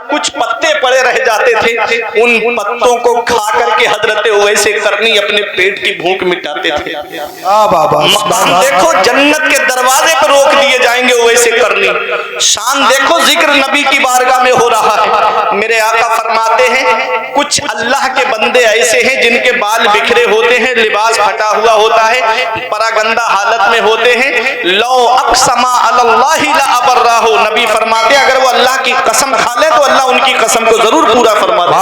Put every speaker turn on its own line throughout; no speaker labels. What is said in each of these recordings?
کچھ پتے پڑے رہ جاتے تھے، ان پتوں کو کھا کر کے حضرت اویس قرنی اپنے پیٹ کی بھوک مٹاتے تھے۔ مقام دیکھو، جنت کے دروازے پر روک دیے جائیں گے اویس قرنی۔ شان دیکھو، ذکر نبی کی بارگاہ میں ہو رہا ہے۔ میرے آقا فرماتے ہیں کچھ اللہ کے بندے ایسے ہیں جن کے بال بکھرے ہوتے ہیں، لباس پھٹا ہوا ہوتا ہے، پراگندہ حالت میں ہوتے ہیں، لو اقسم علی اللہ لابرہ، نبی فرماتے ہیں اگر وہ اللہ کی قسم کھا لے تو اللہ ان کی قسم کو ضرور پورا فرما دے۔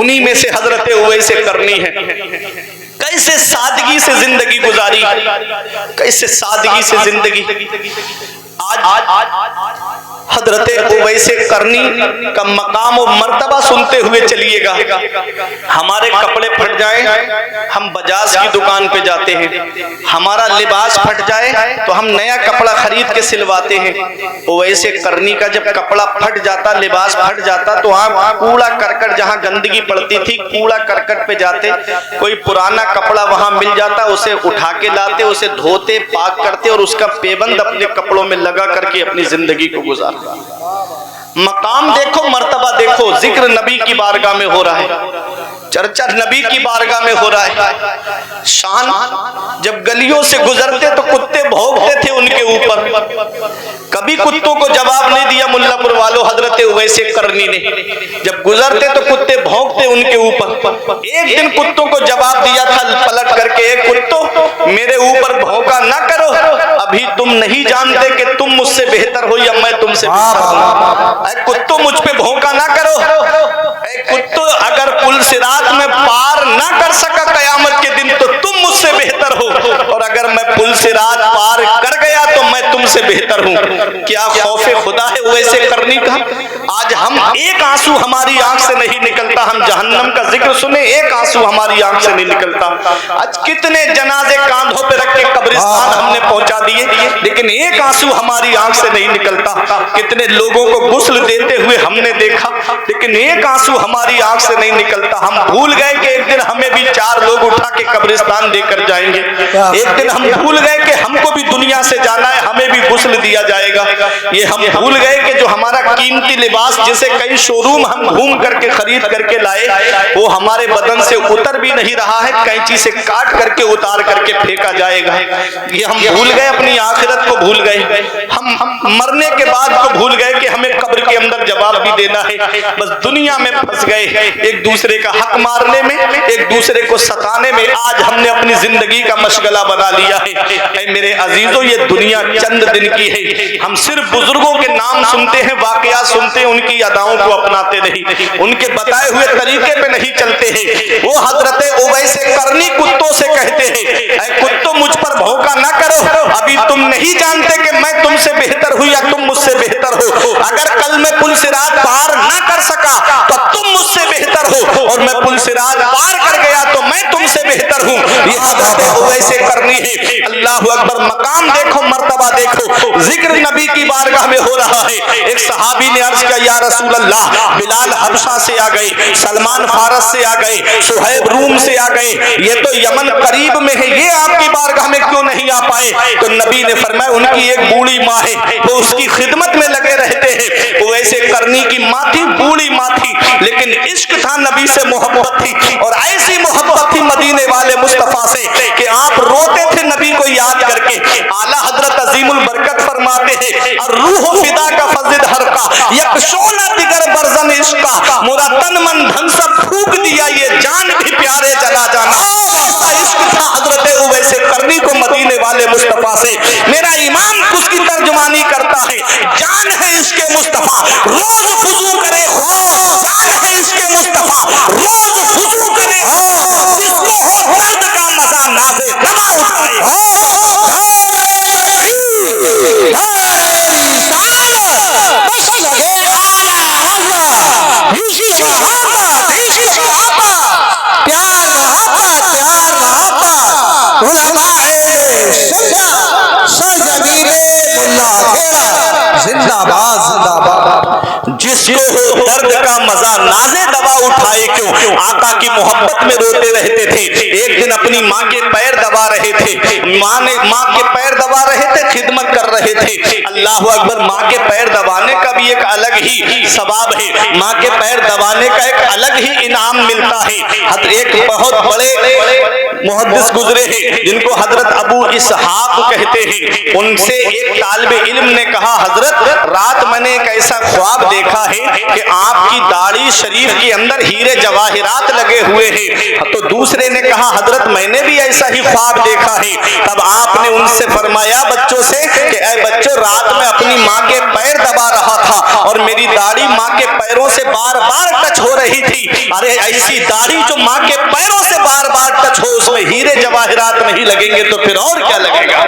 انہی میں سے حضرت اویس قرنی ہے۔ کیسے سادگی سے زندگی گزاری، کیسے سادگی سے زندگی۔ آج حضرت اویس قرنی کا مقام و مرتبہ سنتے ہوئے چلیے گا۔ ہمارے کپڑے پھٹ جائیں ہم بجاج کی دکان پہ جاتے ہیں، ہمارا لباس پھٹ جائے تو ہم نیا کپڑا خرید کے سلواتے ہیں۔ اویس قرنی کا جب کپڑا پھٹ جاتا، لباس پھٹ جاتا تو آپ کوڑا کرکٹ، جہاں گندگی پڑتی تھی کوڑا کرکٹ پہ جاتے، کوئی پرانا کپڑا وہاں مل جاتا، اسے اٹھا کے لاتے، اسے دھوتے، پاک کرتے اور اس کا پیبند اپنے کپڑوں میں لگا کر کے اپنی زندگی کو گزارتے۔ مقام دیکھو، مرتبہ دیکھو، ذکر نبی کی بارگاہ میں ہو رہا ہے، چرچا نبی کی بارگاہ میں ہو رہا ہے۔ شان جب گلیوں سے گزرتے تو کتے بھونکتے تھے ان کے اوپر، کبھی کتوں کو جواب نہیں دیا ملا پور والوں حضرت اویس قرنی نے۔ جب گزرتے تو کتے بھونکتے ان کے اوپر۔ ایک دن کتوں کو جواب دیا تھا پلٹ کر کے، ایک کتوں میرے اوپر بھونکا نہ کرو، ابھی تم نہیں جانتے کہ تم مجھ سے بہتر ہو یا میں تم سے بہتر ہوں۔ اے کتوں مجھ پہ بھونکا نہ کرو، اے کتوں اگر پل صراط میں پار نہ کر سکا قیامت کے دن تو تم مجھ سے بہتر ہو، اور اگر میں پل صراط پار کر گیا تو میں تم سے بہتر ہوں۔ کیا خوف خدا ہے اویس قرنی کا؟ آج ہم ایک آنسو ہماری آنکھ سے نہیں نکلتا، ہم جہنم کا ذکر سنیں ایک آنسو ہماری آنکھ سے نہیں نکلتا۔ آج کتنے جنازے کاندھوں پہ رکھ کے قبرستان ہم نے پہنچا دیے، لیکن ایک آنسو ہماری آنکھ سے نہیں نکلتا۔ کتنے لوگوں کو غسل دیتے ہوئے ہم نے دیکھا، لیکن ایک آنسو ہماری آنکھ سے نہیں نکلتا۔ ہم بھول گئے کہ ایک دن ہمیں بھی 4 لوگ اٹھا کے قبرستان دے کر جائیں گے، ایک دن ہم بھول گئے کہ ہم کو بھی دنیا سے جانا ہے، ہمیں بھی غسل دیا جائے گا۔ یہ ہم بھول گئے کہ جو ہمارا قیمتی لباس جسے کئی شو روم ہم گھوم کر کے خرید کر کے لائے، وہ ہمارے بدن سے اتر بھی نہیں رہا ہے، کینچی سے کاٹ کر کے اتار کر کے پھینکا جائے گا۔ یہ ہم بھول گئے، اپنی آخرت کو بھول گئے، ہم مرنے کے بعد کو بھول گئے کہ ہمیں قبر کے اندر جواب بھی دینا ہے۔ بس دنیا میں پھنس گئے، ایک دوسرے کا حق مارنے میں، ایک دوسرے کو ستانے میں آج ہم نے اپنی زندگی کا مشغلہ بنا لیا ہے۔ اے میرے عزیزو، یہ دنیا چند دن کی ہے، ہم صرف بزرگوں کے نام سنتے ہیں، واقعات سنتے ہیں، ان کی اداؤں کو اپناتے نہیں، ان کے بتائے ہوئے طریقے پہ نہیں چلتے ہیں۔ وہ حضرت اویس قرنی کتوں سے کہتے ہیں، اے کتوں مجھ پر بھونکا نہ کرو، ابھی تم نہیں جانتے کہ میں تم سے بہتر ہوں یا تم مجھ سے بہتر ہو۔ اگر کل میں پل صراط پار نہ کر سکا تو تم مجھ سے بہتر ہو، اور میں پل صراط پار کر گیا تو میں تم سے بہتر ہوں۔ یہ حضرت اویس قرنی ہے۔ اللہ اکبر، مقام دیکھو، مرتبہ دیکھو، ذکر نبی کی بارگاہ میں ہو رہا ہے۔ ایک صحابی نے عرض کیا، یا رسول اللہ، بلال حبشہ سے آ گئے، سلمان فارس سے آ گئے، صہیب روم سے آ گئے، یہ تو یمن قریب میں ہے، یہ آپ کی بارگاہ میں کیوں نہیں آ پائے؟ تو نبی نے فرمایا ان کی ایک بوڑھی ماں ہے، وہ اس کی خدمت میں لگے رہتے ہیں۔ اویس قرنی کی ماں تھی، بوڑھی ماں تھی، لیکن عشق تھا، نبی سے محبت تھی، اور ایسی محبت تھی مدینے والے مصطفیٰ سے کہ آپ روتے تھے نبی کو یاد کر کے۔ اعلیٰ حضرت عظیم البرکت فرماتے ہیں، الروح فدا کا فضل ہر کا یکشونا دیگر برزن عشق کا، مرا تن من دھن سب پھونک دیا، یہ جان بھی پیارے چلا جانا۔ ایسا عشق تھا حضرت اویس قرنی کو مدینے والے مصطفیٰ سے۔ میرا امام اس کی ترجمانی کرتا ہے، جان ہے عشق مصطفیٰ روز وضو کرے ہو، جان ہے عشق مصطفیٰ روز وضو کرے ہو، جس کو ہو درد کا مزہ نازے نوا اٹھائے ہو۔ زندہ باد، زندہ باد۔ جس کو ہو درد کا مزہ نازے دوا اٹھائے کیوں، آقا کی محبت میں روتے رہتے تھے۔ ایک دن اپنی ماں کے پیر دبا رہے تھے، ماں کے پیر دبا رہے تھے، خدمت کر رہے تھے۔ اللہ اکبر، ماں کے پیر دبانے کا بھی ایک الگ ہی ثواب ہے، ماں کے پیر دبانے کا ایک الگ ہی انعام ملتا ہے۔ ایک بہت بڑے محدث گزرے ہیں جن کو حضرت ابو اسحاق کہتے ہیں، ان سے ایک طالب علم نے کہا حضرت رات میں نے ایک ایسا خواب دیکھا ہے کہ آپ کی داڑھی شریف کے اندر ہیرے جواہرات لگے ہوئے ہیں۔ تو دوسرے نے کہا حضرت میں نے بھی ایسا ہی خواب دیکھا ہے۔ تب آپ نے ان سے فرمایا بچوں سے کہ اے بچوں، رات میں اپنی ماں کے پیر دبا رہا تھا اور میری داڑھی ماں کے پیروں سے بار بار ٹچ ہو رہی تھی۔ ارے ایسی داڑھی جو ماں کے پیروں سے بار بار ٹچ ہو، اس میں ہیرے جواہرات نہیں لگیں گے تو پھر اور کیا لگے گا؟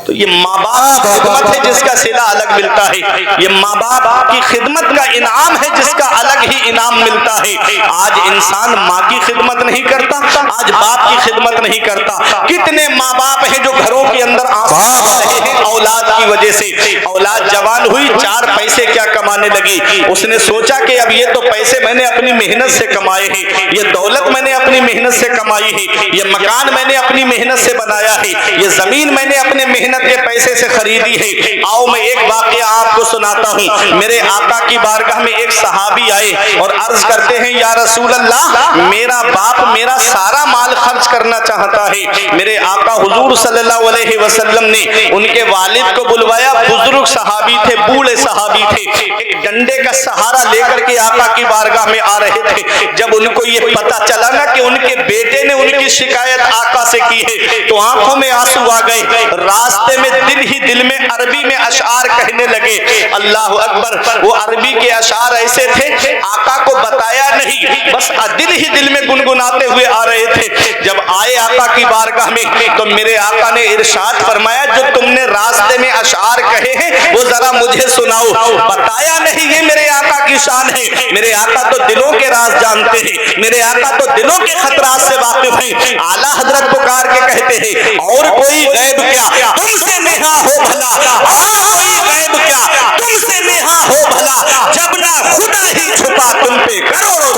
تو یہ ماں باپ کی خدمت ہے جس کا صلہ الگ ملتا ہے، یہ ماں باپ کی خدمت کا انعام ہے جس کا الگ ہی انعام ملتا ہے۔ آج انسان ماں کی خدمت نہیں کرتا، آج باپ کی خدمت نہیں کرتا۔ کتنے ماں باپ ہیں جو گھروں کے اندر آنسو بہا رہے ہیں اولاد کی وجہ سے۔ اولاد جوان ہوئی، 4 پیسے کیا کمانے لگی، اس نے سوچا کہ اب یہ تو پیسے میں نے اپنی محنت سے کمائے ہیں، یہ دولت میں نے اپنی محنت سے کمائی ہے، یہ مکان میں نے اپنی محنت سے بنایا ہے، یہ زمین میں نے اپنے محنت کے پیسے سے خریدی ہے۔ آؤ میں ایک واقعہ آپ کو سناتا ہوں۔ میرے آقا کی بارگاہ میں ایک صحابی آئے اور عرض کرتے ہیں یا رسول اللہ، میرا باپ میرا سارا مال خرچ کرنا چاہتا ہے۔ میرے آقا حضور صلی اللہ علیہ وسلم نے ان کے والد کو بلوایا، بزرگ صحابی تھے، بوڑھے صحابی تھے، ایک ڈنڈے کا سہارا لے کر کے آقا کی بارگاہ میں آ رہے تھے۔ جب ان کو یہ پتا چلا نا کہ ان کے بیٹے نے ان کی شکایت آقا سے کی ہے تو آنکھوں میں آنسو آ گئے۔ راستے میں دل ہی دل میں عربی میں اشعار کہنے لگے۔ اللہ اکبر، وہ عربی کے اشعار ایسے تھے آقا کو بتایا نہیں، بس دل ہی دل میں گنگناتے ہوئے آ رہے تھے۔ جب آئے آقا کی بارگاہ میں تو میرے آقا نے ارشاد فرمایا جو تم نے راستے میں اشعار کہے ہیں وہ ذرا مجھے سناؤ۔ بتایا نہیں، یہ میرے آقا کی شان ہے۔ میرے آقا تو دلوں کے راز جانتے ہیں، میرے آقا تو دلوں کے خطرات سے واقف ہیں۔ اعلیٰ حضرت پکار کے کہتے ہیں اور کوئی غیب کیا تم سے نہا ہو بھلا، اور کوئی غیب کیا تم سے نہا ہو بھلا، جب نہ خدا ہی چھپا تم پہ کروڑوں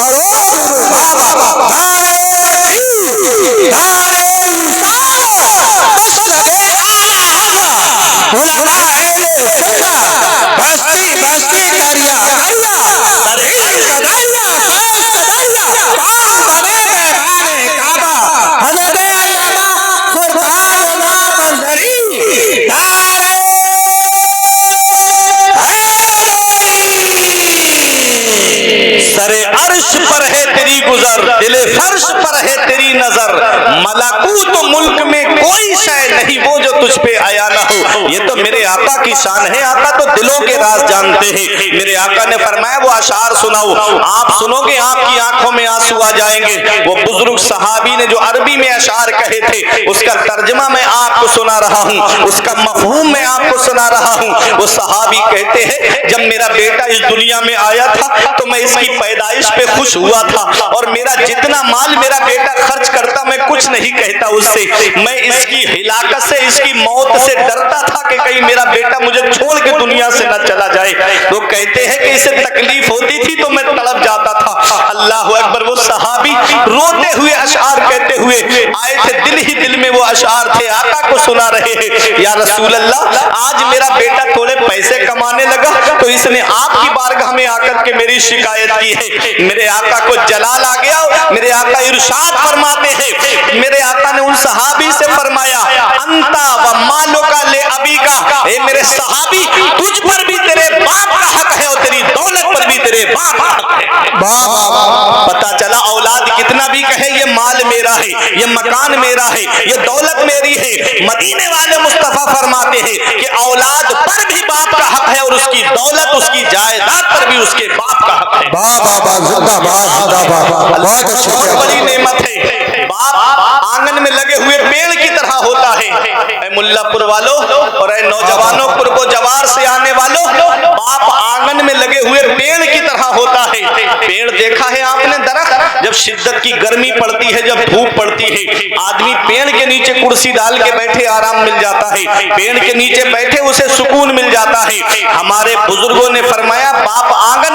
دل فرش پر ہے تیری نظر، ملکوت و ملک میں کوئی شے نہیں وہ جو تجھ پہ آیا نہ ہو۔ یہ تو میرے آقا کی شان ہے، آقا تو دلوں کے راز جانتے ہیں۔ میرے آقا نے فرمایا وہ اشعار سناؤ، آپ سنو گے آپ کی آنکھوں میں آنسو آ جائیں گے۔ وہ بزرگ صحابی نے جو عربی میں اشعار کہے تھے اس کا ترجمہ میں آپ کو سنا رہا ہوں، اس کا مفہوم میں آپ کو سنا رہا ہوں۔ وہ صحابی کہتے ہیں جب میرا بیٹا اس دنیا میں آیا تھا تو میں اس کی پیدائش پہ خوش ہوا تھا اور میرا جتنا مال میرا بیٹا خرچ کرتا میں کچھ نہیں کہتا اس سے، میں اس کی ہلاکت سے اس کی موت سے ڈرتا تھا کہ کہیں میرا بیٹا مجھے چھوڑ کے دنیا سے نہ چلا جائے۔ وہ کہتے ہیں کہ اسے تکلیف ہوتی تھی تو میں تڑپ جاتا تھا۔ اللہ اکبر، وہ صحابی روتے ہوئے اشعار کہتے ہوئے آئے تھے، دل ہی دل میں وہ اشعار تھے، آقا کو سنا رہے ہیں یا رسول اللہ آج میرا بیٹا تھوڑے پیسے کمانے لگا تو اس نے آپ کی بارگاہ میں آ کر کے میری شکایت کی ہے۔ میرے آقا کو جلال آ گیا، میرے آقا ارشاد فرماتے ہیں، میرے آقا نے ان صحابی سے فرمایا انتا و مالوکا لے ابی کا، اے میرے صحابی تجھ پر بھی تیرے باپ کا حق ہے اور تیری دولت پر بھی تیرے باپ کا حق ہے۔ پتا چلا اولاد کتنا بھی کہے یہ مال میرا ہے، یہ مکان میرا ہے، یہ دولت میری ہے، مدینے والے مصطفیٰ فرماتے ہیں کہ اولاد پر بھی باپ کا حق ہے اور اس کی دولت اس کی جائیداد پر بھی اس کے باپ کا حق ہے۔ بہت بڑی نعمت ہے۔ باپ آنگن میں لگے ہوئے پیڑ کی طرح ہوتا ہے۔ اے ملا پور والوں اور اے نوجوانوں قرب و جوار سے آنے والوں، باپ آنگن میں لگے ہوئے پیڑ کی طرح ہوتا ہے۔ پیڑ دیکھا ہے آپ نے درخت، جب شدت کی گرمی پڑتی ہے، جب دھوپ پڑتی ہے، آدمی پیڑ کے نیچے کرسی ڈال کے بیٹھے آرام مل جاتا ہے، پیڑ کے نیچے بیٹھے اسے سکون مل جاتا ہے۔ ہمارے بزرگوں نے فرمایا باپ آنگن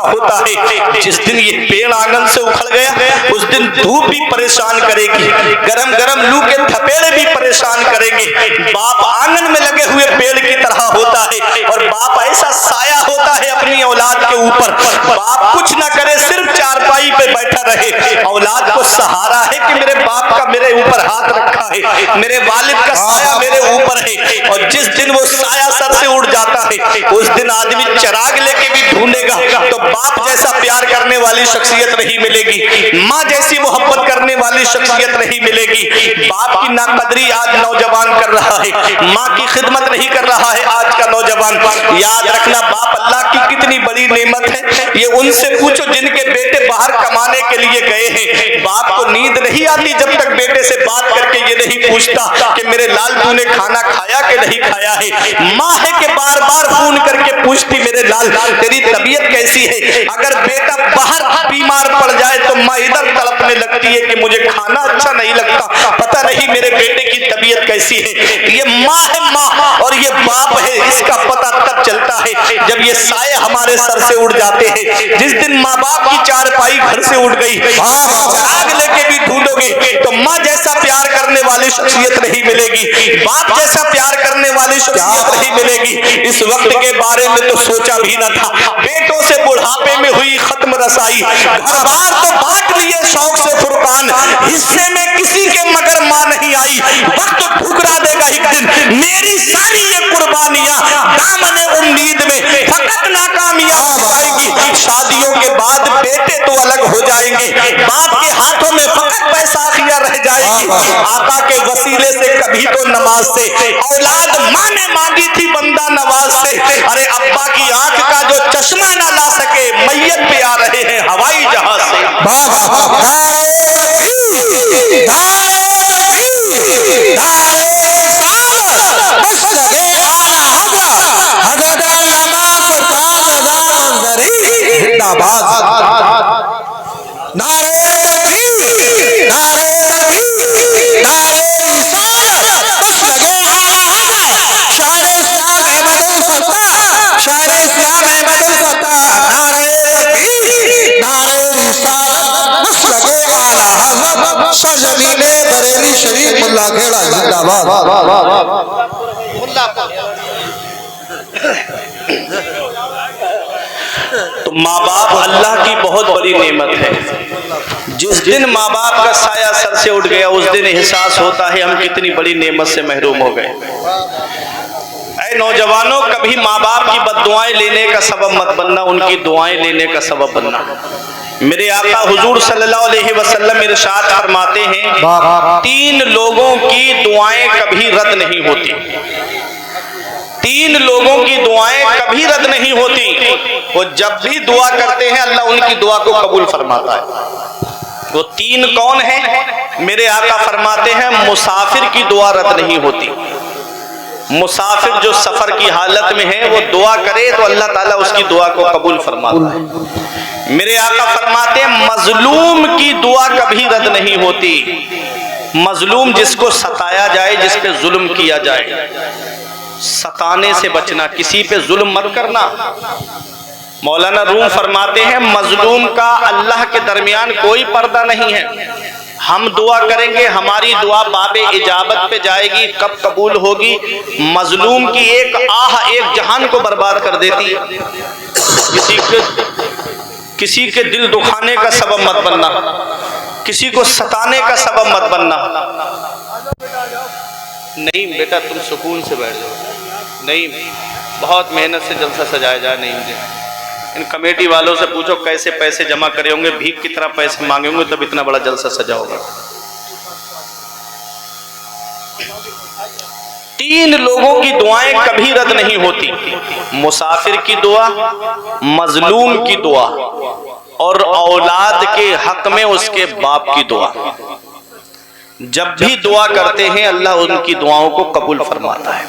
ہوتا ہے جس دن یہ پیڑ آنگن سے اکھڑ گیا اس دن دھوپ بھی پریشان کرے گی, گرم گرم لو کے تھپیڑے بھی پریشان کریں گے. باپ آنگن میں لگے ہوئے پیڑ کی طرح ہوتا ہے اور باپ ایسا سایہ ہوتا ہے اپنی اولاد کے اوپر. باپ کچھ نہ کرے صرف چارپائی پہ بیٹھا رہے, اولاد کو سہارا ہے کہ میرے باپ کا میرے اوپر ہاتھ رکھا ہے, میرے والد کا سایہ میرے اوپر ہے. اور جس دن وہ سایہ سر سے اڑ جاتا ہے اس دن آدمی چراغ لے کے بھی ڈھونڈے گا تو باپ جیسا پیار کرنے والی شخصیت نہیں ملے گی, ماں جیسی محبت کرنے والی شخصیت نہیں ملے گی. باپ کی ناقدری آج نوجوان کر رہا ہے, ماں کی خدمت نہیں کر رہا ہے آج کا نوجوان. یاد رکھنا باپ اللہ کی کتنی بڑی نعمت ہے, یہ ان سے پوچھو جن کے بیٹے باہر کمانے کے لیے گئے ہیں. باپ کو نیند نہیں آتی جب تک بیٹے سے بات کر کے یہ نہیں پوچھتا کہ میرے لال تو نے کھانا کھایا کہ نہیں کھایا ہے. ماں ہے کہ بار بار فون کر کے پوچھتی میرے لال تیری طبیعت کیسی ہے. اگر بیٹا باہر بیمار پڑ جائے تو ماں ادھر تڑپنے لگتی ہے کہ مجھے کھانا اچھا نہیں لگتا, پتہ نہیں میرے بیٹے کی طبیعت کیسی ہے. یہ ماں ہے ماں اور یہ باپ ہے, اس کا پتہ تب چلتا ہے جب یہ سائے ہمارے سر سے اڑ جاتے ہیں. جس دن ماں باپ کی چارپائی گھر سے اڑ گئی چراغ لے کے بھی ڈھونڈو گے تو ماں جیسا پیار کرنے والی شخصیت نہیں ملے گی, باپ جیسا پیار کرنے والی شخصیت نہیں ملے گی. اس وقت کے بارے میں تو سوچا بھی نہ تھا, بیٹوں سے بڑھاپے میں ہوئی ختم رسائی, گھر بار تو بانٹ لیے شوق سے فرقان, حصے میں کسی کے مگر ماں نہیں آئی. وقت ٹھکرا دے گا ایک دن میری ساری یہ قربانیاں, دامن امید میں فقط ناکامیاب آئے گی. شادیوں کے بعد بیٹے تو الگ ہو جائیں گے, باپ کے ہاتھوں میں فقط بیساکھیاں رہ جائے گی. آقا کے وسیلے سے کبھی تو نماز سے اولاد ماں نے مانگی تھی بندہ نواز سے. ارے ابا کی آنکھ کا جو چشمہ نہ لا سکے میت پہ آ رہے ہیں ہوائی جہاز سے. تو ماں باپ اللہ کی بہت بڑی نعمت ہے. جس دن ماں باپ کا سایہ سر سے اٹھ گیا اس دن احساس ہوتا ہے ہم کتنی بڑی نعمت سے محروم ہو گئے. اے نوجوانوں, کبھی ماں باپ کی بد دعائیں لینے کا سبب مت بننا, ان کی دعائیں لینے کا سبب بننا. میرے آقا حضور صلی اللہ علیہ وسلم ارشاد فرماتے ہیں 3 لوگوں کی دعائیں کبھی رد نہیں ہوتی. 3 لوگوں کی دعائیں کبھی رد نہیں ہوتی, وہ جب بھی دعا کرتے ہیں اللہ ان کی دعا کو قبول فرماتا ہے. وہ 3 کون ہیں؟ میرے آقا فرماتے ہیں مسافر کی دعا رد نہیں ہوتی. مسافر جو سفر کی حالت میں ہے وہ دعا کرے تو اللہ تعالیٰ اس کی دعا کو قبول فرماتا ہے. میرے آقا فرماتے ہیں مظلوم کی دعا کبھی رد نہیں ہوتی. مظلوم جس کو ستایا جائے, جس پہ ظلم کیا جائے, ستانے سے بچنا, کسی پہ ظلم مت کرنا. مولانا روم فرماتے ہیں مظلوم کا اللہ کے درمیان کوئی پردہ نہیں ہے. ہم دعا کریں گے, ہماری دعا باب اجابت پہ جائے گی, کب قبول ہوگی. مظلوم کی ایک آہ ایک جہان کو برباد کر دیتی ہے. کسی کے دل دکھانے کا سبب مت بننا, کسی کو ستانے کا سبب مت بننا. نہیں بیٹا تم سکون سے بیٹھ جاؤ, نہیں بہت محنت سے جلسہ سجایا جائے. نہیں مجھے ان کمیٹی والوں سے پوچھو کیسے پیسے جمع کرے ہوں گے, بھیک کی طرح پیسے مانگے ہوں گے تب اتنا بڑا جلسہ سجا ہوگا. 3 لوگوں کی دعائیں کبھی رد نہیں ہوتی. مسافر کی دعا, مظلوم کی دعا اور اولاد کے حق میں اس کے باپ کی دعا. جب بھی دعا کرتے ہیں اللہ ان کی دعاؤں کو قبول فرماتا ہے.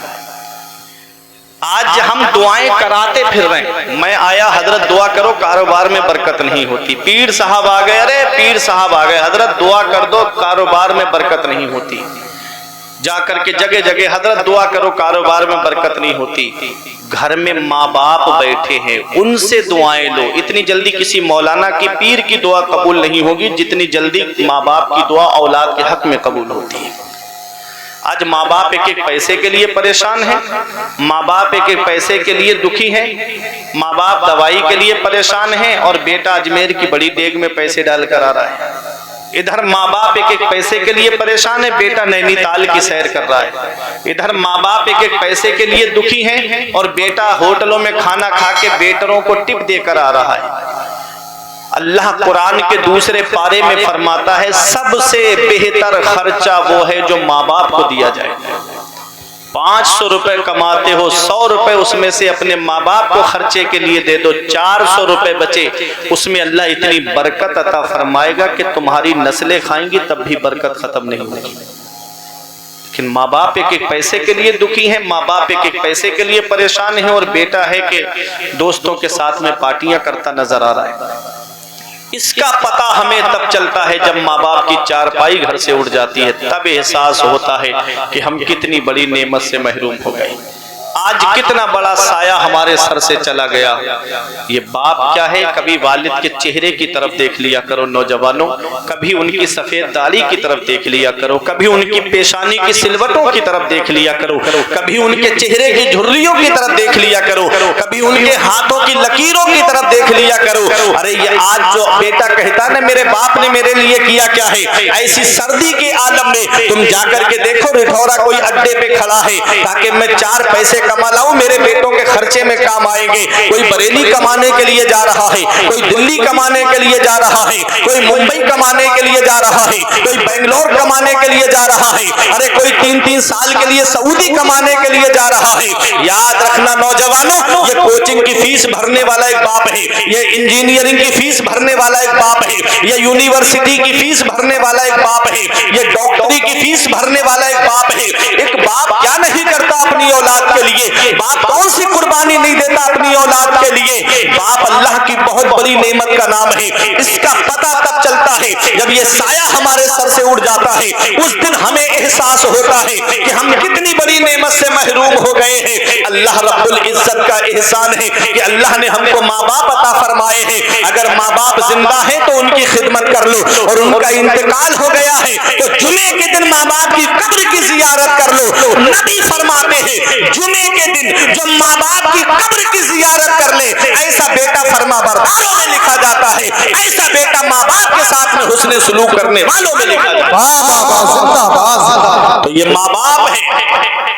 آج ہم دعائیں کراتے پھر رہے ہیں. میں آیا حضرت دعا کرو کاروبار میں برکت نہیں ہوتی. پیر صاحب آ گئے, ارے پیر صاحب آ گئے, حضرت دعا کر دو کاروبار میں برکت نہیں ہوتی. جا کر کے جگہ جگہ حضرت دعا کرو کاروبار میں برکت نہیں ہوتی، گھر میں ماں باپ بیٹھے ہیں ان سے دعائیں لو۔ اتنی جلدی کسی مولانا کی پیر کی دعا قبول نہیں ہوگی جتنی جلدی ماں باپ کی دعا اولاد کے حق میں قبول ہوتی ہے۔ آج ماں باپ ایک ایک پیسے کے لیے پریشان ہیں، ماں باپ ایک ایک پیسے کے لیے دکھی ہیں، ماں باپ دوائی کے لیے پریشان ہیں، اور بیٹا اجمیر کی بڑی دیگ میں پیسے ڈال کر آ رہا ہے۔ ادھر ماں باپ ایک ایک پیسے کے لیے پریشان ہے، بیٹا نینی تال کی سیر کر رہا ہے۔ ادھر ماں باپ ایک ایک پیسے کے لیے دکھی ہیں، اور بیٹا ہوٹلوں میں کھانا کھا کے بیٹروں کو ٹپ دے کر آ رہا ہے۔ اللہ قرآن کے دوسرے پارے میں فرماتا ہے سب سے بہتر خرچہ وہ ہے جو ماں باپ کو دیا جائے۔ 500 روپے کماتے ہو، 100 روپے اس میں سے اپنے ماں باپ کو خرچے کے لیے دے دو، 400 روپے بچے، اس میں اللہ اتنی برکت عطا فرمائے گا کہ تمہاری نسلیں کھائیں گی تب بھی برکت ختم نہیں ہوگی۔ لیکن ماں باپ ایک ایک پیسے کے لیے دکھی ہیں، ماں باپ ایک ایک پیسے کے لیے پریشان ہیں، اور بیٹا ہے کہ دوستوں کے ساتھ میں پارٹیاں کرتا نظر آ رہا ہے۔ اس کا پتہ ہمیں تب چلتا ہے جب ماں باپ کی چارپائی گھر سے اڑ جاتی ہے، تب احساس ہوتا ہے کہ ہم کتنی بڑی نعمت سے محروم ہو گئے۔ آج کتنا بڑا سایہ ہمارے سر سے چلا گیا۔ یہ باپ کیا ہے، کبھی والد کے چہرے کی طرف دیکھ لیا کرو نوجوانوں، کبھی ان کی سفید داڑھی کی طرف دیکھ لیا کرو، کبھی ان کی پیشانی کی سلوٹوں کی طرف دیکھ لیا کرو، کبھی ان کے چہرے کی جھریوں کی طرف دیکھ لیا کرو، کبھی ان کے ہاتھوں کی لکیروں کی طرف دیکھ لیا کرو۔ ارے یہ آج جو بیٹا کہتا نا میرے باپ نے میرے لیے کیا کیا ہے، ایسی سردی کے عالم میں تم جا کر کے دیکھو رٹھورا کوئی اڈے پہ کھڑا ہے تاکہ میں 4 پیسے کما لاؤں، میرے بیٹوں کے خرچے میں کام آئیں گے۔ کوئی بریلی کمانے کے لیے جا رہا ہے، کوئی دلی کمانے کے لیے جا رہا ہے، کوئی ممبئی کمانے کے لیے جا رہا ہے، کوئی بنگلور کمانے کے لیے جا رہا ہے، ارے کوئی 3 سال کے لیے سعودی کمانے کے لیے جا رہا ہے۔ یاد رکھنا نوجوانوں، یہ کوچنگ کی فیس بھرنے والا ایک باپ ہے، یہ انجینئرنگ کی فیس بھرنے والا ایک باپ ہے، یہ یونیورسٹی کی فیس بھرنے والا ایک باپ ہے، یہ ڈاکٹری کی فیس بھرنے والا ایک باپ ہے۔ ایک باپ کیا نہیں کرتا اپنی اولاد کے لیے، باپ کون سی قربانی نہیں دیتا اپنی اولاد کے لیے۔ باپ اللہ کی بہت بڑی نعمت کا نام ہے، اس کا پتہ تب چلتا ہے جب یہ سایہ ہمارے سر سے اڑ جاتا ہے، اس دن ہمیں احساس ہوتا ہے کہ ہم کتنی بڑی نعمت سے محروم ہو گئے ہیں۔ اللہ رب العزت کا احسان ہے کہ اللہ نے ہم کو ماں باپ عطا فرمائے ہیں۔ اگر ماں باپ زندہ ہیں تو ان کی خدمت کر لو، اور ان کا انتقال ہو گیا ہے تو جمعے کے دن ماں باپ کی قبر کی زیارت کر لو۔ نبی فرماتے ہیں جمعے کے دن جو ماں باپ کی قبر کی زیارت کر لے، ایسا بیٹا فرما برداروں میں لکھا جاتا ہے، ایسا بیٹا ماں باپ کے ساتھ میں حسن سلوک کرنے والوں میں لکھا جاتا ہے۔ تو یہ ماں باپ ہے،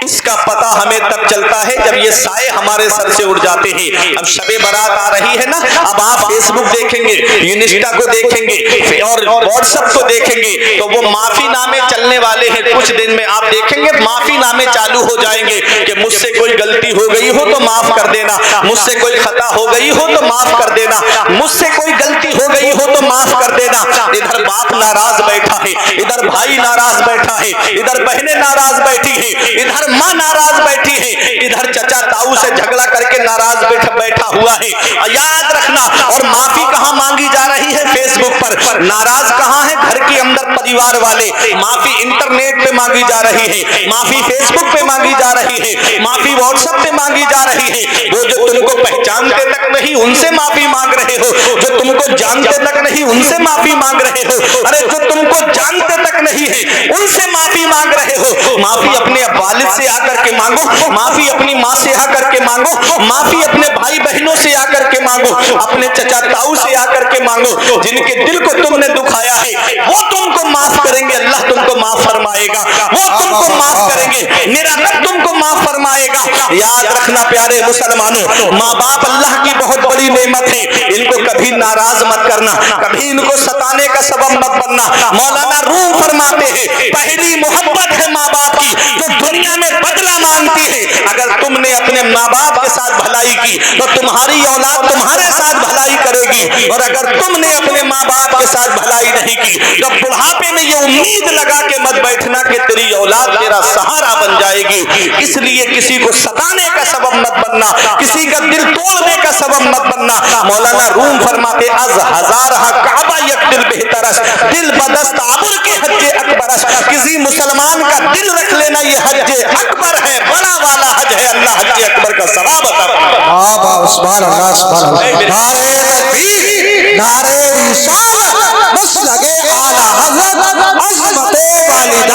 اس کا پتہ ہمیں تب چلتا ہے جب یہ سائے ہمارے سر سے اڑ جاتے ہیں۔ اب شب برات آ رہی ہے نا، اب آپ فیس بک دیکھیں گے، انسٹا کو دیکھیں گے، اور واٹس ایپ کو دیکھیں گے، تو وہ معافی نامے چلنے والے ہیں۔ کچھ دن میں آپ دیکھیں گے معافی نامے چالو ہو جائیں گے کہ مجھ سے کوئی غلطی ہو گئی ہو تو معاف کر دینا، مجھ سے کوئی خطا ہو گئی ہو تو معاف کر دینا، مجھ سے کوئی غلطی ہو گئی ہو تو معاف کر دینا۔ ادھر باپ ناراض بیٹھا ہے، ادھر بھائی ناراض بیٹھا ہے، ادھر بہنیں ناراض بیٹھی ہیں، ادھر ماں ناراض بیٹھی ہے، ادھر چچا تاؤ سے جھگڑا کر کے ناراض بیٹھا ہوا ہے۔ یاد رکھنا، اور معافی کہاں مانگی جا رہی ہے؟ فیس بک پر۔ ناراض کہاں ہے؟ گھر کے اندر پریوار والے۔ معافی انٹرنیٹ پہ مانگی جا رہی ہے، معافی فیس بک پہ مانگی جا رہی ہے، معافی واٹس ایپ پہ مانگی جا رہی ہے۔ وہ جو تم کو پہچانتے تک نہیں ان سے معافی مانگ رہے ہو، جو تم کو جانتے تک نہیں ان سے معافی مانگ رہے ہو، ارے جو تم کو جانتے تک نہیں ہے ان سے معافی مانگ رہے ہو۔ معافی اپنے والد سے آ کر کے مانگو، معافی اپنی ماں سے آ کر کے مانگو، معافی اپنے بھائی بہنوں سے آ کر کے مانگو، اپنے چچا تاؤ سے آ کر کے مانگو، جن کے دل کو تم نے دکھایا ہے وہ تم کو معاف کریں گے، اللہ تم کو معاف فرمائے گا، وہ تم کو معاف کریں گے، میرا رب تم کو معاف فرمائے گا۔ یاد رکھنا پیارے مسلمانوں، ماں باپ اللہ کی بہت بڑی نعمت ہے، ان کو کبھی ناراض مت کرنا، کبھی ان کو ستانے کا سبب مت بننا۔ مولانا روم فرماتے ہیں پہلی محبت ہے ماں باپ کی، جو دنیا میں بدلہ مانگ مانگتی ہے اگر تم نے اپنے ماں باپ کے ساتھ بھلائی کی تو تمہاری اولاد تمہارے ساتھ بھلائی کرے گی، اور اگر تم نے اپنے ماں باپ کے ساتھ بھلائی نہیں کی تو بڑھاپے میں یہ امید لگا کے مت بیٹھنا کہ تیری اولاد تیرا سہارا بن جائے گی۔ اس لیے کسی کو ستانے کا سبب مت بننا، کسی کا دل توڑنے کا سبب مت بننا۔ مولانا روم فرماتے از ہزارہ کعبہ یک دل بہترس، دل بدست عبر کے حج اکبرس۔ کسی مسلمان کا دل رکھ لینا یہ حج اکبر ہے، بڑا والا حج ہے، اللہ حج اکبر کا ثواب عطا فرمائے۔
سبحان اللہ سبحان اللہ۔ نعرہ تکبیر، نعرہ رسالت، مسلک اعلی حضرت، عظمت والدین،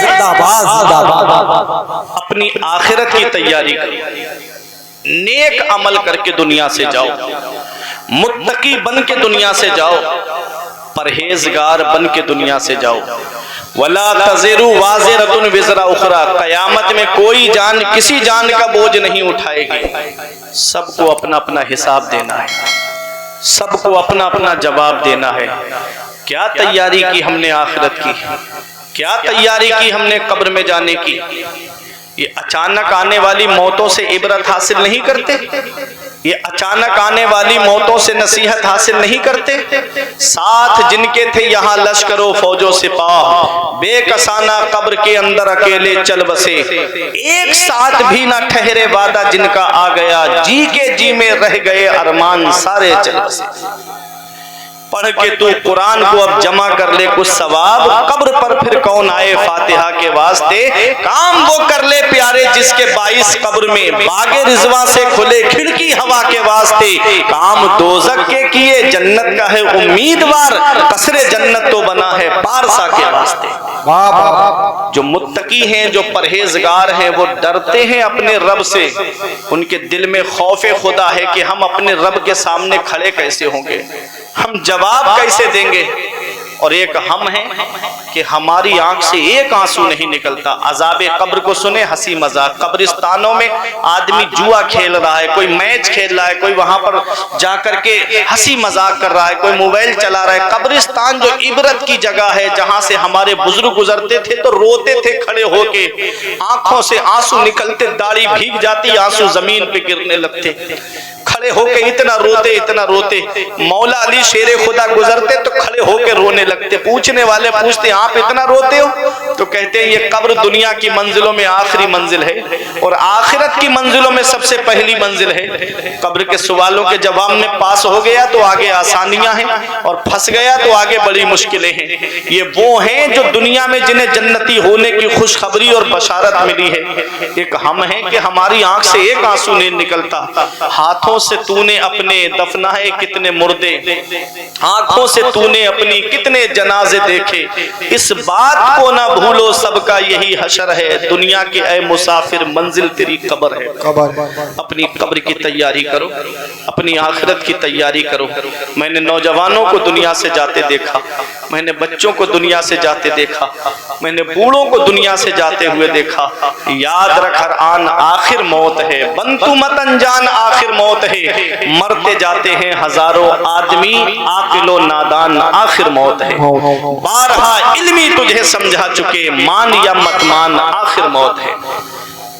زندہ باد زندہ باد۔
اپنی آخرت کی تیاری کرو، نیک عمل کر کے دنیا سے جاؤ، متقی بن کے دنیا سے جاؤ، پرہیزگار بن کے دنیا سے جاؤ۔ وَلَا تَزِرُ وَازِرَةٌ وِزْرَ أُخْرَى، قیامت میں کوئی جان کسی جان کا بوجھ نہیں اٹھائے گی، سب کو اپنا اپنا حساب دینا ہے، سب کو اپنا اپنا جواب دینا ہے۔ کیا تیاری کی ہم نے آخرت کی، کیا تیاری کی ہم نے قبر میں جانے کی؟ یہ اچانک آنے والی موتوں سے عبرت حاصل نہیں کرتے، یہ اچانک آنے والی موتوں سے نصیحت حاصل نہیں کرتے۔ ساتھ جن کے تھے یہاں لشکر و فوج و سپاہ، بے کسانہ قبر کے اندر اکیلے چل بسے، ایک ساتھ بھی نہ ٹھہرے وعدہ جن کا آ گیا، جی کے جی میں رہ گئے ارمان سارے چل بسے۔ پڑھ کے تو قرآن کو اب جمع کر لے کچھ ثواب، قبر پر پھر کون آئے فاتحہ کے واسطے، کام وہ کر لے پیارے جس کے باعث قبر میں باغ رضوان سے کھلے کھڑکی ہوا کے واسطے، کام دوزخ کے کیے جنت کا ہے امیدوار، قصر جنت تو بنا ہے پارسا کے واسطے۔ جو متقی ہیں، جو پرہیزگار ہیں، وہ ڈرتے ہیں اپنے رب سے، ان کے دل میں خوف خدا ہے کہ ہم اپنے رب کے سامنے کھڑے کیسے ہوں گے، ہم جواب کیسے دیں گے۔ اور ایک ہم ہیں کہ ہماری آنکھ سے ایک آنسو نہیں نکلتا۔ عذاب قبر کو سنے ہنسی مذاق، قبرستانوں میں آدمی جوا کھیل رہا ہے، کوئی میچ کھیل رہا ہے، کوئی وہاں پر جا کر کے ہنسی مذاق کر رہا ہے، کوئی موبائل چلا رہا ہے۔ قبرستان جو عبرت کی جگہ ہے، جہاں سے ہمارے بزرگ گزرتے تھے تو روتے تھے کھڑے ہو کے، آنکھوں سے آنسو نکلتے، داڑھی بھیگ جاتی، آنسو زمین پہ گرنے لگتے، کھڑے ہو کے اتنا روتے۔ مولا علی شیر خدا گزرتے تو کھڑے ہو کے رونے لگتے۔ پوچھنے والے پوچھتے آپ اتنا روتے ہو؟ تو کہتے ہیں یہ قبر دنیا کی منزلوں میں آخری منزل ہے، اور آخرت کی منزلوں میں سب سے پہلی منزل ہے۔ قبر کے سوالوں کے جواب میں پاس ہو گیا تو آگے آسانیاں ہیں، اور پھنس گیا تو آگے بڑی مشکلیں ہیں۔ یہ وہ ہیں جو دنیا میں جنہیں جنتی ہونے کی خوشخبری اور بشارت ملی ہے۔ ایک ہم ہیں کہ ہماری آنکھ سے ایک آنسو نہیں نکلتا۔ ہاتھوں سے تو نے اپنے دفنائے کتنے مردے، آنکھوں سے تو نے اپنی کتنے جنازے دیکھے، اس بات کو نہ بھولو سب کا یہی حشر ہے، دنیا کے اے مسافر منزل تیری قبر ہے۔ اپنی قبر کی تیاری کرو، اپنی آخرت کی تیاری کرو۔ میں نے نوجوانوں کو دنیا سے جاتے دیکھا، میں نے بچوں کو دنیا سے جاتے دیکھا، میں نے بوڑھوں کو دنیا سے جاتے ہوئے دیکھا۔ یاد رکھ ہر آن آخر موت ہے، بنتو مت انجان آخر موت ہے، مرتے جاتے ہیں ہزاروں آدمی، عاقل و نادان آخر موت ہے۔ بارہا علمی تجھے سمجھا چکے، مان یا مت مان آخر موت ہے۔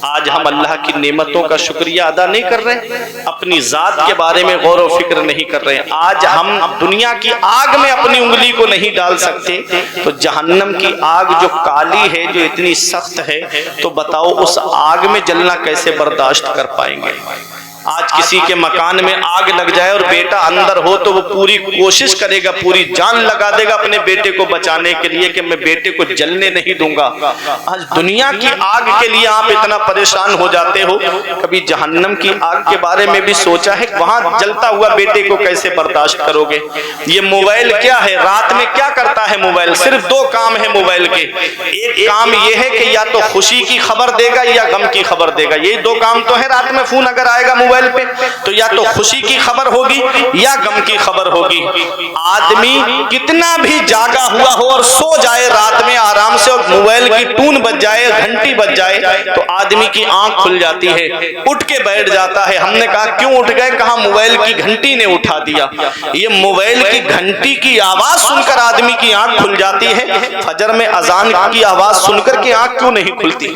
آج ہم اللہ کی نعمتوں کا شکریہ ادا نہیں کر رہے، اپنی ذات کے بارے میں غور و فکر نہیں کر رہے۔ آج ہم دنیا کی آگ میں اپنی انگلی کو نہیں ڈال سکتے تو جہنم کی آگ جو کالی ہے، جو اتنی سخت ہے، تو بتاؤ اس آگ میں جلنا کیسے برداشت کر پائیں گے۔ آج کسی کے مکان میں آگ لگ جائے اور بیٹا اندر ہو تو وہ پوری کوشش کرے گا، پوری جان لگا دے گا اپنے بیٹے کو بچانے کے لیے کہ میں بیٹے کو جلنے نہیں دوں گا۔ آج دنیا کی آگ کے لیے آپ اتنا پریشان ہو جاتے ہو، کبھی جہنم کی آگ کے بارے میں بھی سوچا ہے؟ وہاں جلتا ہوا بیٹے کو کیسے برداشت کرو گے؟ یہ موبائل کیا ہے؟ رات میں کیا کرتا ہے موبائل؟ صرف دو کام ہے موبائل کے، ایک کام یہ ہے کہ یا تو خوشی کی خبر دے گا یا غم کی خبر دے گا، یہی دو کام تو ہے۔ رات میں فون اگر آئے گا موبائل پہ تو یا تو خوشی کی خبر ہوگی یا غم کی خبر ہوگی۔ آدمی کتنا بھی جاگا ہوا ہو اور سو جائے رات میں آرام سے، اور موبائل کی ٹون بج جائے، گھنٹی بج جائے، تو آدمی کی آنکھ کھل جاتی ہے، اٹھ کے بیٹھ جاتا ہے۔ ہم نے کہا کیوں اٹھ گئے؟ کہا موبائل کی گھنٹی نے اٹھا دیا۔ یہ موبائل کی گھنٹی کی آواز سن کر آدمی کی آنکھ کھل جاتی ہے، فجر میں اذان کی آواز سن کر کے آنکھ کیوں نہیں کھلتی؟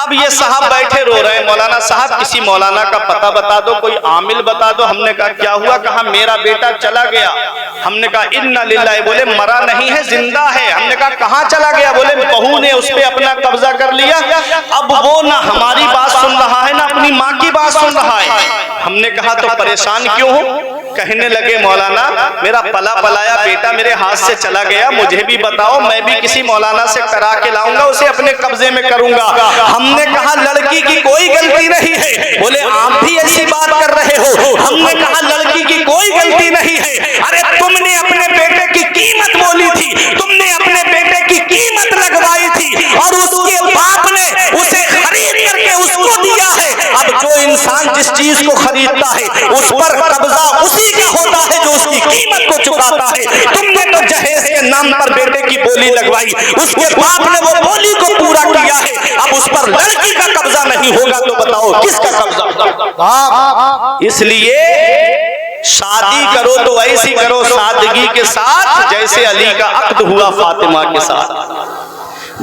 اب یہ صاحب بیٹھے رو رہے ہیں، مولانا صاحب کسی مولانا کا پتہ بتا دو، کوئی عامل بتا دو۔ ہم نے کہا کیا ہوا؟ کہا میرا بیٹا چلا گیا۔ ہم نے کہا انا للہ، بولے مرا نہیں ہے زندہ ہے۔ ہم نے کہا کہاں چلا گیا؟ بولے بہو نے اس پہ اپنا قبضہ کر لیا، اب وہ نہ ہماری بات سن رہا ہے نہ اپنی ماں کی بات سن رہا ہے۔ ہم نے کہا تو پریشان کیوں ہو؟ کہنے لگے مولانا میرا پلا پلایا بیٹا میرے ہاتھ سے چلا گیا، مجھے بھی بتاؤ، میں بھی کسی مولانا سے کرا کے لاؤں گا، اسے اپنے قبضے میں کروں گا۔ ہم نے کہا لڑکی کی کوئی غلطی نہیں ہے۔ بولے آپ بھی ایسی بات کر رہے ہو؟ ہم نے کہا لڑکی کی کوئی غلطی نہیں ہے، ارے تم نے اپنے بیٹے کی قیمت بولی تھی، تم نے اپنے بیٹے کی قیمت لگوائی تھی اور اس کے باپ نے اسے خرید کر کے اس کو دیا ہے۔ اب جو انسان جس چیز کو خریدتا ہے اس پر قبضہ اسی کا ہوتا ہے جو اس کی قیمت کو چکاتا ہے۔ تم نے تو جہیز کے نام پر بیٹے کی بولی لگوائی، اس کے باپ نے وہ بولی کو پورا کیا ہے، اب اس پر لڑکی کا قبضہ نہیں ہوگا تو بتاؤ کس کا قبضہ؟ اس لیے شادی کرو تو ایسی کرو سادگی کے ساتھ جیسے علی کا عقد ہوا فاطمہ کے ساتھ،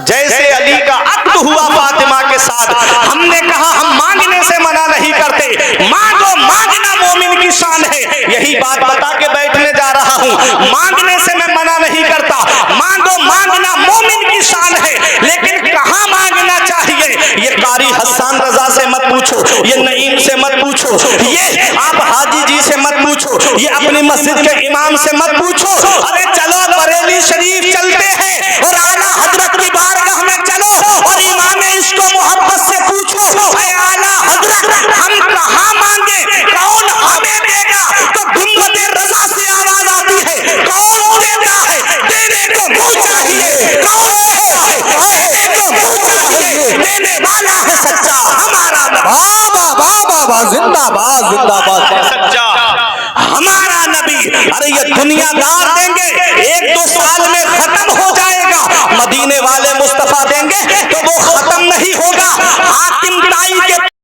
جیسے علی کا عقد ہوا فاطمہ کے ساتھ۔ ہم نے کہا ہم مانگنے سے منع نہیں کرتے، مانگو، مانگنا مومن کی شان ہے، یہی بات بتا کے بیٹھنے جا رہا ہوں۔ مانگنے سے میں منع نہیں کرتا، مانگو، مانگنا مومن کی شان ہے، لیکن کہاں مانگنا چاہیے یہ قاری حسان رضا سے مت پوچھو، یہ نعیم سے مت پوچھو، یہ آپ حاجی جی سے مت پوچھو، یہ اپنی مسجد کے امام سے مت پوچھو، ارے چلو بریلی شریف چلتے ہیں اور اعلیٰ حضرت کی بارگاہ میں چلو اور امام عشق و محبت سے پوچھو، اے اعلیٰ حضرت ہم کہاں مانگے، کون ہمیں دے گا؟ تو گنبد رضا سے آواز آتی ہے، کون دیتا ہے؟ دینے کو منہ چاہیے، کون دیتا ہے؟ دینے کو منہ چاہیے، دینے والا ہے سچا ہمارا نبی۔
بابا زندہ باد، زندہ باد
سچا ہمارا نبی۔ ارے یہ دنیا دار دیں گے، 1-2 سال میں ختم ہو جائے گا، مدینے والے مصطفیٰ دیں گے تو وہ ختم نہیں ہوگا۔ حاتم طائی کے